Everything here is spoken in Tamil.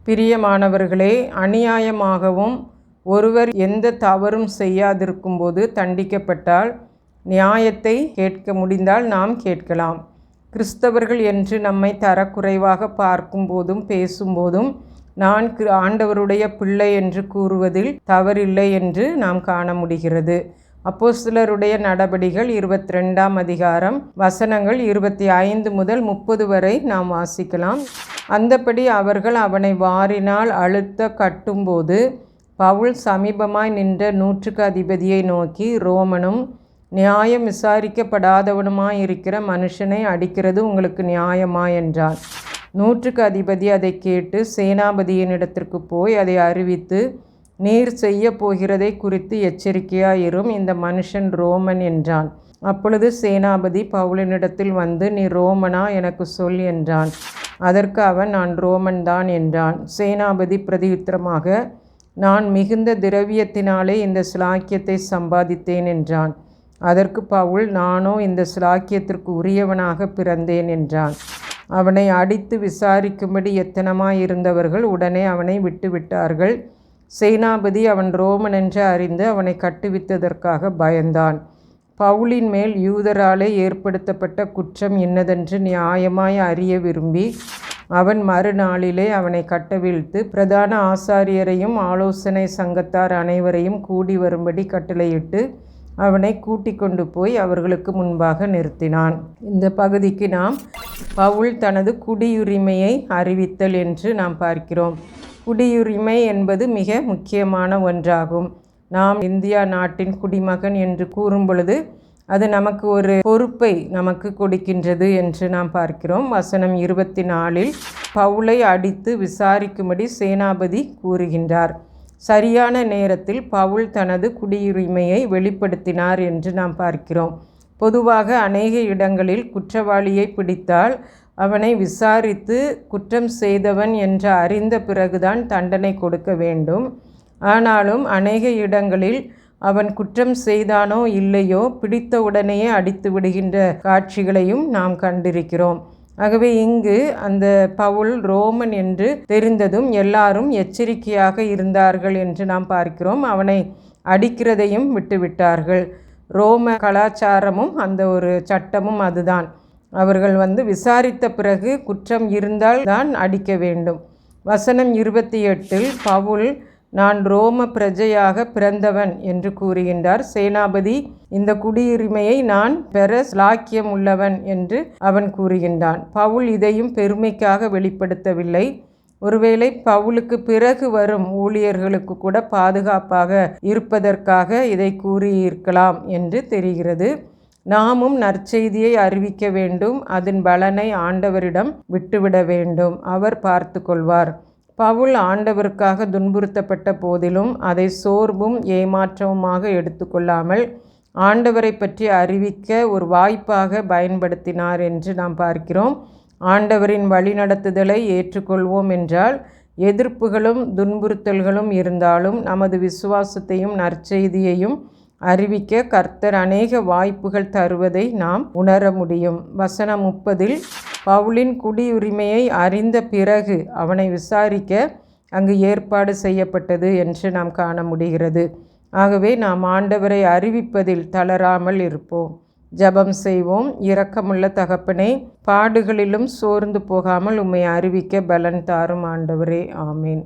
பிரியமானவர்களே, அநியாயமாகவும் ஒருவர் எந்த தவறும் செய்யாதிருக்கும்போது தண்டிக்கப்பட்டால் நியாயத்தை கேட்க முடிந்தால் நாம் கேட்கலாம். கிறிஸ்தவர்கள் என்று நம்மை தரக்குறைவாக பார்க்கும்போதும் பேசும்போதும் நான் ஆண்டவருடைய பிள்ளை என்று கூறுவதில் தவறில்லை என்று நாம் காண முடிகிறது. அப்போஸ்தலருடைய நடபடிகள் 22ஆம் அதிகாரம் வசனங்கள் 25 முதல் 30 வரை நாம் வாசிக்கலாம். அந்தபடி அவர்கள் அவனை வாரினால் அழுத்த கட்டும்போது பவுல் சமீபமாய் நின்ற 100க்கு அதிபதியை நோக்கி, ரோமனும் நியாயம் விசாரிக்கப்படாதவனுமாயிருக்கிற மனுஷனை அடிக்கிறது உங்களுக்கு நியாயமா என்றான். 100க்கு அதிபதி அதை கேட்டு சேனாபதியினிடத்திற்கு போய் அதை அறிவித்து, நீர் செய்ய போகிறதை குறித்து எச்சரிக்கையாயிரும், இந்த மனுஷன் ரோமன் என்றான். அப்பொழுது சேனாபதி பவுலினிடத்தில் வந்து, நீ ரோமனா, எனக்கு சொல் என்றான். அதற்கு அவன், நான் ரோமன் தான் என்றான். சேனாபதி பிரதியுத்தரமாக, நான் மிகுந்த திரவியத்தினாலே இந்த சிலாக்கியத்தை சம்பாதித்தேன் என்றான். அதற்கு பவுல், நானோ இந்த சிலாக்கியத்திற்கு உரியவனாக பிறந்தேன் என்றான். அவனை அடித்து விசாரிக்கும்படி எத்தனமாயிருந்தவர்கள் உடனே அவனை விட்டுவிட்டார்கள். சேனாபதி அவன் ரோமன் என்று அறிந்து அவனை கட்டுவித்ததற்காக பயந்தான். பவுலின் மேல் யூதராலே ஏற்படுத்தப்பட்ட குற்றம் இன்னதென்று நியாயமாய் அறிய விரும்பி அவன் மறுநாளிலே அவனை கட்டவிழ்த்து பிரதான ஆசாரியரையும் ஆலோசனை சங்கத்தார் அனைவரையும் கூடி வரும்படி கட்டளையிட்டு அவனை கூட்டிக் கொண்டு போய் அவர்களுக்கு முன்பாக நிறுத்தினான். இந்த பகுதிக்கு நாம் பவுல் தனது குடியுரிமையை அறிவித்தல் என்று நாம் பார்க்கிறோம். குடியுரிமை என்பது மிக முக்கியமான ஒன்றாகும். நாம் இந்தியா நாட்டின் குடிமகன் என்று கூறும் பொழுது அது நமக்கு ஒரு பொறுப்பை நமக்கு கொடுக்கின்றது என்று நாம் பார்க்கிறோம். வசனம் 24 பவுலை அடித்து விசாரிக்கும்படி சேனாபதி கூறுகின்றார். சரியான நேரத்தில் பவுல் தனது குடியுரிமையை வெளிப்படுத்தினார் என்று நாம் பார்க்கிறோம். பொதுவாக அநேக இடங்களில் குற்றவாளியை பிடித்தால் அவனை விசாரித்து குற்றம் செய்தவன் என்று அறிந்த பிறகுதான் தண்டனை கொடுக்க வேண்டும். ஆனாலும் அநேக இடங்களில் அவன் குற்றம் செய்தானோ இல்லையோ பிடித்த உடனேயே அடித்து விடுகின்ற காட்சிகளையும் நாம் கண்டிருக்கிறோம். ஆகவே இங்கு அந்த பவுல் ரோமன் என்று தெரிந்ததும் எல்லாரும் எச்சரிக்கையாக இருந்தார்கள் என்று நாம் பார்க்கிறோம். அவனை அடிக்கிறதையும் விட்டுவிட்டார்கள். ரோம கலாச்சாரமும் அந்த ஒரு சட்டமும் அதுதான். அவர்கள் விசாரித்த பிறகு குற்றம் இருந்தால் தான் அடிக்க வேண்டும். வசனம் 28 பவுல், நான் ரோம பிரஜையாக பிறந்தவன் என்று கூறுகின்றார். சேனாபதி இந்த குடியுரிமையை நான் பெற ஸ்லாக்கியம் உள்ளவன் என்று அவன் கூறுகின்றான். பவுல் இதையும் பெருமைக்காக வெளிப்படுத்தவில்லை. ஒருவேளை பவுலுக்கு பிறகு வரும் ஊழியர்களுக்கு கூட பாதுகாப்பாக இருப்பதற்காக இதை கூறியிருக்கலாம் என்று தெரிகிறது. நாமும் நற்செய்தியை அறிவிக்க வேண்டும். அதன் பலனை ஆண்டவரிடம் விட்டுவிட வேண்டும். அவர் பார்த்து கொள்வார். பவுல் ஆண்டவருக்காக துன்புறுத்தப்பட்ட போதிலும் அதை சோர்வும் ஏமாற்றமுமாக எடுத்துக்கொள்ளாமல் ஆண்டவரை பற்றி அறிவிக்க ஒரு வாய்ப்பாக பயன்படுத்தினார் என்று நாம் பார்க்கிறோம். ஆண்டவரின் வழிநடத்துதலை ஏற்றுக்கொள்வோம் என்றால் எதிர்ப்புகளும் துன்புறுத்தல்களும் இருந்தாலும் நமது விசுவாசத்தையும் நற்செய்தியையும் அறிவிக்க கர்த்தர் அநேக வாய்ப்புகள் தருவதை நாம் உணர முடியும். வசனம் 30 பவுலின் குடியுரிமையை அறிந்த பிறகு அவனை விசாரிக்க அங்கு ஏற்பாடு செய்யப்பட்டது என்று நாம் காண முடிகிறது. ஆகவே நாம் ஆண்டவரை அறிவிப்பதில் தளராமல் இருப்போம். ஜெபம் செய்வோம். இரக்கமுள்ள தகப்பனே, பாடுகளிலும் சோர்ந்து போகாமல் உம்மை அறிவிக்க பலன் தாரும் ஆண்டவரே. ஆமீன்.